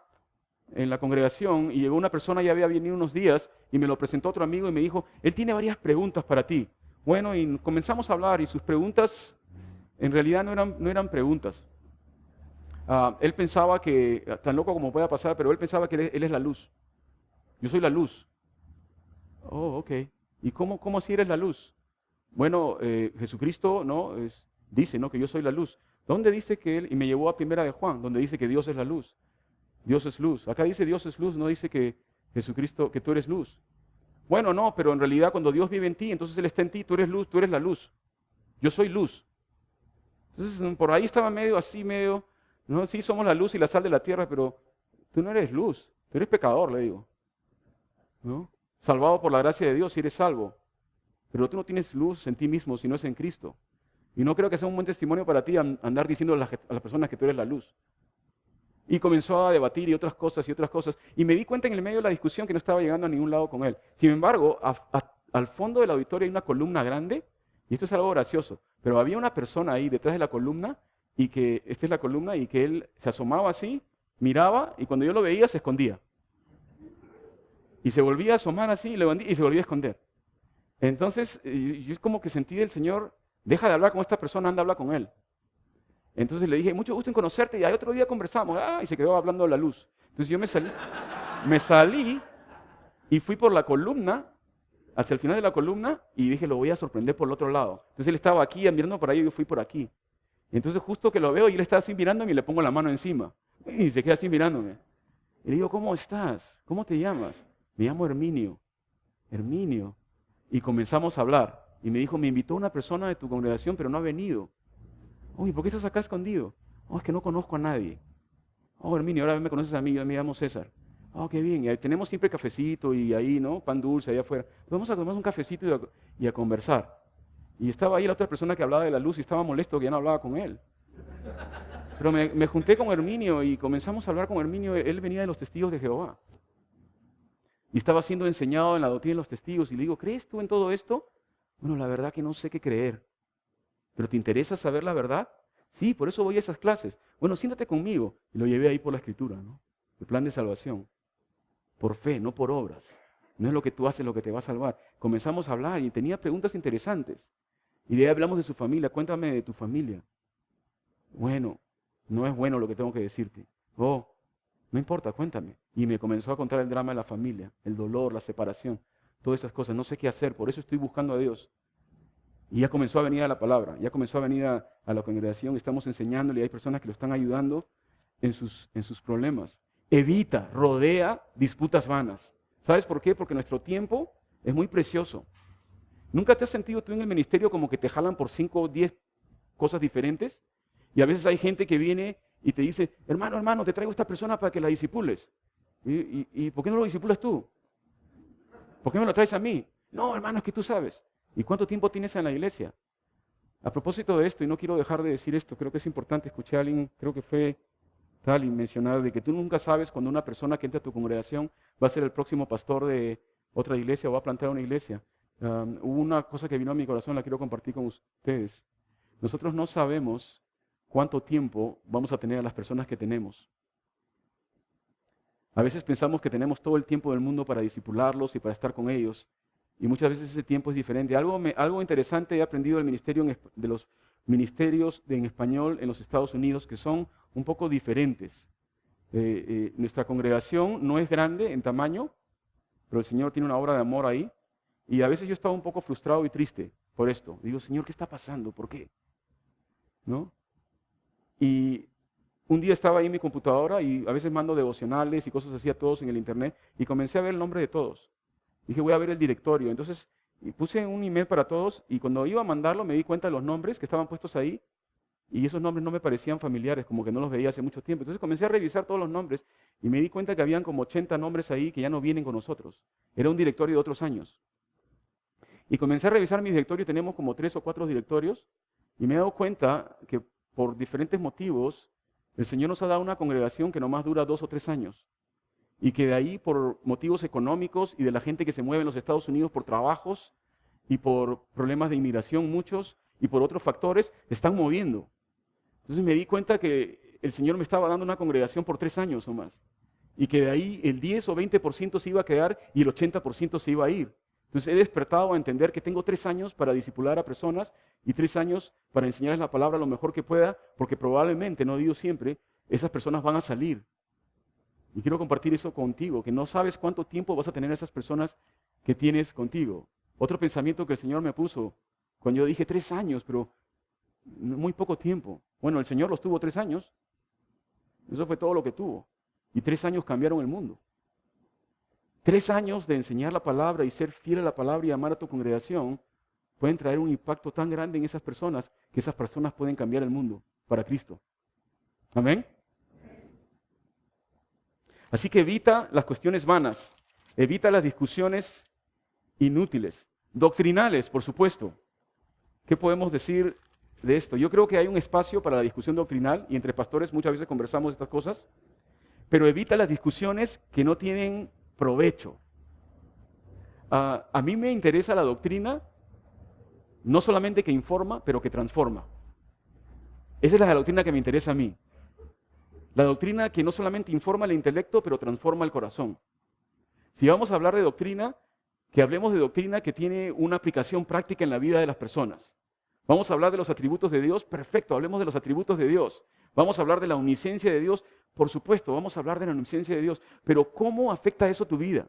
en la congregación y llegó una persona, ya había venido unos días, y me lo presentó otro amigo y me dijo, él tiene varias preguntas para ti. Bueno, y comenzamos a hablar y sus preguntas en realidad no eran preguntas. Él pensaba que, tan loco como pueda pasar, pero él pensaba que él es la luz. Yo soy la luz. Oh, ok. ¿Y cómo así eres la luz? Bueno, Jesucristo dice, ¿no?, que yo soy la luz. ¿Dónde dice que él? Y me llevó a 1 de Juan, donde dice que Dios es la luz. Dios es luz. Acá dice Dios es luz, no dice que Jesucristo, que tú eres luz. Bueno, no, pero en realidad cuando Dios vive en ti, entonces Él está en ti, tú eres luz, tú eres la luz. Yo soy luz. Entonces por ahí estaba medio así, no, sí somos la luz y la sal de la tierra, pero tú no eres luz, tú eres pecador, le digo. ¿No? Salvado por la gracia de Dios, si eres salvo. Pero tú no tienes luz en ti mismo, sino es en Cristo. Y no creo que sea un buen testimonio para ti andar diciendo a las personas que tú eres la luz. Y comenzó a debatir y otras cosas. Y me di cuenta en el medio de la discusión que no estaba llegando a ningún lado con él. Sin embargo, al fondo del auditorio hay una columna grande, y esto es algo gracioso, pero había una persona ahí detrás de la columna, y que esta es la columna, y que él se asomaba así, miraba, y cuando yo lo veía se escondía. Y se volvía a asomar así, y se volvía a esconder. Entonces, yo como que sentí del Señor, deja de hablar con esta persona, anda a hablar con él. Entonces le dije, mucho gusto en conocerte, y al otro día conversamos, y se quedó hablando de la luz. Entonces yo me salí y fui por la columna, hacia el final de la columna, y dije, lo voy a sorprender por el otro lado. Entonces él estaba aquí mirando por ahí y yo fui por aquí. Y entonces justo que lo veo y él está así mirándome y le pongo la mano encima. Y se queda así mirándome. Y le digo, ¿cómo estás? ¿Cómo te llamas? Me llamo Herminio. Herminio. Y comenzamos a hablar. Y me dijo, me invitó una persona de tu congregación, pero no ha venido. Oye, ¿por qué estás acá escondido? Oh, es que no conozco a nadie. Oh, Herminio, ahora me conoces a mí, yo me llamo César. Oh, qué bien. Y ahí tenemos siempre cafecito y ahí, ¿no? Pan dulce allá afuera. Vamos a tomar un cafecito y a conversar. Y estaba ahí la otra persona que hablaba de la luz y estaba molesto que ya no hablaba con él. Pero me junté con Herminio y comenzamos a hablar con Herminio. Él venía de los Testigos de Jehová. Y estaba siendo enseñado en la doctrina de los testigos. Y le digo, ¿crees tú en todo esto? Bueno, la verdad que no sé qué creer. ¿Pero te interesa saber la verdad? Sí, por eso voy a esas clases. Bueno, siéntate conmigo. Y lo llevé ahí por la Escritura, ¿no? El plan de salvación. Por fe, no por obras. No es lo que tú haces lo que te va a salvar. Comenzamos a hablar y tenía preguntas interesantes. Y de ahí hablamos de su familia. Cuéntame de tu familia. Bueno, no es bueno lo que tengo que decirte. Oh, no importa, cuéntame. Y me comenzó a contar el drama de la familia, el dolor, la separación, todas esas cosas. No sé qué hacer, por eso estoy buscando a Dios. Y ya comenzó a venir a la palabra, ya comenzó a venir a la congregación, estamos enseñándole y hay personas que lo están ayudando en sus problemas. Evita, rodea disputas vanas. ¿Sabes por qué? Porque nuestro tiempo es muy precioso. ¿Nunca te has sentido tú en el ministerio como que te jalan por 5 o 10 cosas diferentes? Y a veces hay gente que viene y te dice, hermano, te traigo a esta persona para que la disipules. ¿Y por qué no lo disipulas tú? ¿Por qué me lo traes a mí? No, hermano, es que tú sabes. ¿Y cuánto tiempo tienes en la iglesia? A propósito de esto, y no quiero dejar de decir esto, creo que es importante, escuché a alguien, creo que fue tal y mencionar, de que tú nunca sabes cuando una persona que entra a tu congregación va a ser el próximo pastor de otra iglesia o va a plantar una iglesia. Hubo una cosa que vino a mi corazón, la quiero compartir con ustedes. Nosotros no sabemos cuánto tiempo vamos a tener a las personas que tenemos. A veces pensamos que tenemos todo el tiempo del mundo para discipularlos y para estar con ellos. Y muchas veces ese tiempo es diferente. Algo interesante he aprendido del ministerio de los ministerios en español en los Estados Unidos que son un poco diferentes. Nuestra congregación no es grande en tamaño, pero el Señor tiene una obra de amor ahí. Y a veces yo estaba un poco frustrado y triste por esto. Digo, Señor, ¿qué está pasando? ¿Por qué? ¿No? Y un día estaba ahí en mi computadora y a veces mando devocionales y cosas así a todos en el internet y comencé a ver el nombre de todos. Dije, voy a ver el directorio. Entonces puse un email para todos y cuando iba a mandarlo me di cuenta de los nombres que estaban puestos ahí y esos nombres no me parecían familiares, como que no los veía hace mucho tiempo. Entonces comencé a revisar todos los nombres y me di cuenta que habían como 80 nombres ahí que ya no vienen con nosotros. Era un directorio de otros años. Y comencé a revisar mi directorio, tenemos como 3 o 4 directorios y me he dado cuenta que por diferentes motivos el Señor nos ha dado una congregación que nomás dura 2 o 3 años. Y que de ahí, por motivos económicos y de la gente que se mueve en los Estados Unidos por trabajos y por problemas de inmigración muchos y por otros factores, están moviendo. Entonces me di cuenta que el Señor me estaba dando una congregación por 3 años o más. Y que de ahí el 10 o 20% se iba a quedar y el 80% se iba a ir. Entonces he despertado a entender que tengo 3 años para discipular a personas y 3 años para enseñarles la palabra lo mejor que pueda, porque probablemente, no digo siempre, esas personas van a salir. Y quiero compartir eso contigo, que no sabes cuánto tiempo vas a tener a esas personas que tienes contigo. Otro pensamiento que el Señor me puso, cuando yo dije 3 años, pero muy poco tiempo. Bueno, el Señor los tuvo 3 años. Eso fue todo lo que tuvo. Y 3 años cambiaron el mundo. 3 años de enseñar la palabra y ser fiel a la palabra y amar a tu congregación pueden traer un impacto tan grande en esas personas que esas personas pueden cambiar el mundo para Cristo. Amén. Así que evita las cuestiones vanas, evita las discusiones inútiles, doctrinales, por supuesto. ¿Qué podemos decir de esto? Yo creo que hay un espacio para la discusión doctrinal y entre pastores muchas veces conversamos estas cosas, pero evita las discusiones que no tienen provecho. A mí me interesa la doctrina, no solamente que informa, pero que transforma. Esa es la doctrina que me interesa a mí. La doctrina que no solamente informa el intelecto, pero transforma el corazón. Si vamos a hablar de doctrina, que hablemos de doctrina que tiene una aplicación práctica en la vida de las personas. Vamos a hablar de los atributos de Dios, perfecto, hablemos de los atributos de Dios. Vamos a hablar de la omnisciencia de Dios, por supuesto, vamos a hablar de la omnisciencia de Dios. Pero ¿cómo afecta eso tu vida?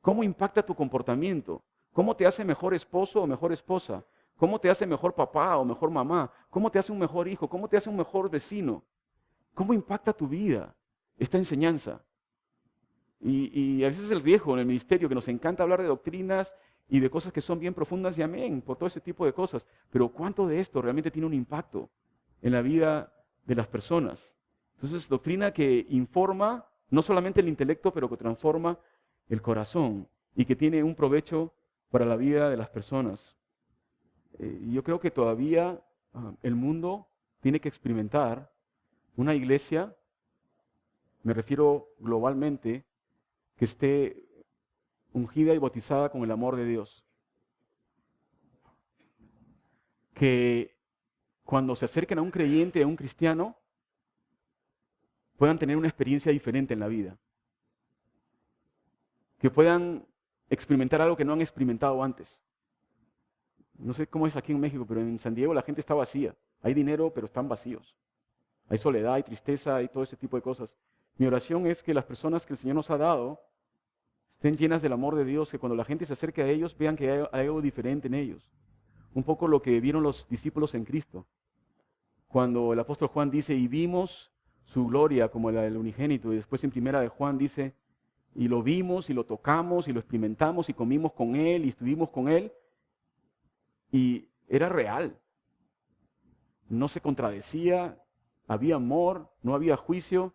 ¿Cómo impacta tu comportamiento? ¿Cómo te hace mejor esposo o mejor esposa? ¿Cómo te hace mejor papá o mejor mamá? ¿Cómo te hace un mejor hijo? ¿Cómo te hace un mejor vecino? ¿Cómo impacta tu vida esta enseñanza? Y a veces es el riesgo en el ministerio que nos encanta hablar de doctrinas y de cosas que son bien profundas y amén, por todo ese tipo de cosas. Pero ¿cuánto de esto realmente tiene un impacto en la vida de las personas? Entonces, doctrina que informa no solamente el intelecto, pero que transforma el corazón y que tiene un provecho para la vida de las personas. Yo creo que todavía el mundo tiene que experimentar una iglesia, me refiero globalmente, que esté ungida y bautizada con el amor de Dios. Que cuando se acerquen a un creyente, a un cristiano, puedan tener una experiencia diferente en la vida. Que puedan experimentar algo que no han experimentado antes. No sé cómo es aquí en México, pero en San Diego la gente está vacía. Hay dinero, pero están vacíos. Hay soledad, hay tristeza, hay todo ese tipo de cosas. Mi oración es que las personas que el Señor nos ha dado estén llenas del amor de Dios, que cuando la gente se acerque a ellos vean que hay algo diferente en ellos. Un poco lo que vieron los discípulos en Cristo. Cuando el apóstol Juan dice, y vimos su gloria como la del unigénito, y después en primera de Juan dice, y lo vimos, y lo tocamos, y lo experimentamos, y comimos con Él, y estuvimos con Él, y era real. No se contradecía, había amor, no había juicio,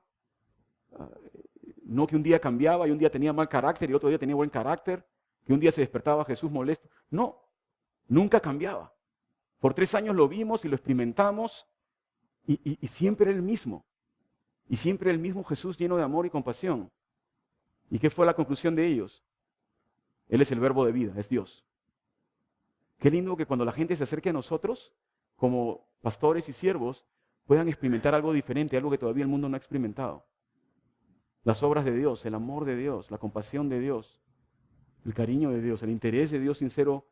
no que un día cambiaba y un día tenía mal carácter y otro día tenía buen carácter, que un día se despertaba Jesús molesto. No, nunca cambiaba. Por 3 años lo vimos y lo experimentamos y siempre era el mismo. Y siempre el mismo Jesús lleno de amor y compasión. ¿Y qué fue la conclusión de ellos? Él es el verbo de vida, es Dios. Qué lindo que cuando la gente se acerque a nosotros, como pastores y siervos, puedan experimentar algo diferente, algo que todavía el mundo no ha experimentado. Las obras de Dios, el amor de Dios, la compasión de Dios, el cariño de Dios, el interés de Dios sincero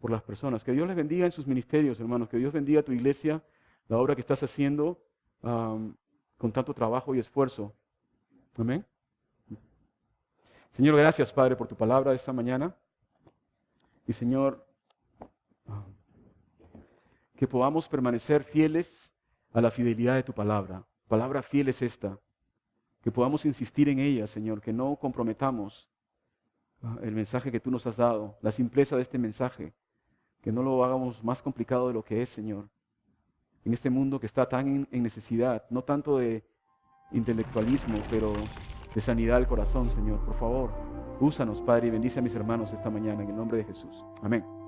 por las personas. Que Dios les bendiga en sus ministerios, hermanos. Que Dios bendiga a tu iglesia, la obra que estás haciendo con tanto trabajo y esfuerzo. Amén. Señor, gracias, Padre, por tu palabra esta mañana. Y Señor, que podamos permanecer fieles a la fidelidad de tu palabra. Palabra fiel es esta. Que podamos insistir en ella, Señor, que no comprometamos el mensaje que tú nos has dado, la simpleza de este mensaje, que no lo hagamos más complicado de lo que es, Señor. En este mundo que está tan en necesidad, no tanto de intelectualismo, pero de sanidad del corazón, Señor. Por favor, úsanos, Padre, y bendice a mis hermanos esta mañana, en el nombre de Jesús. Amén.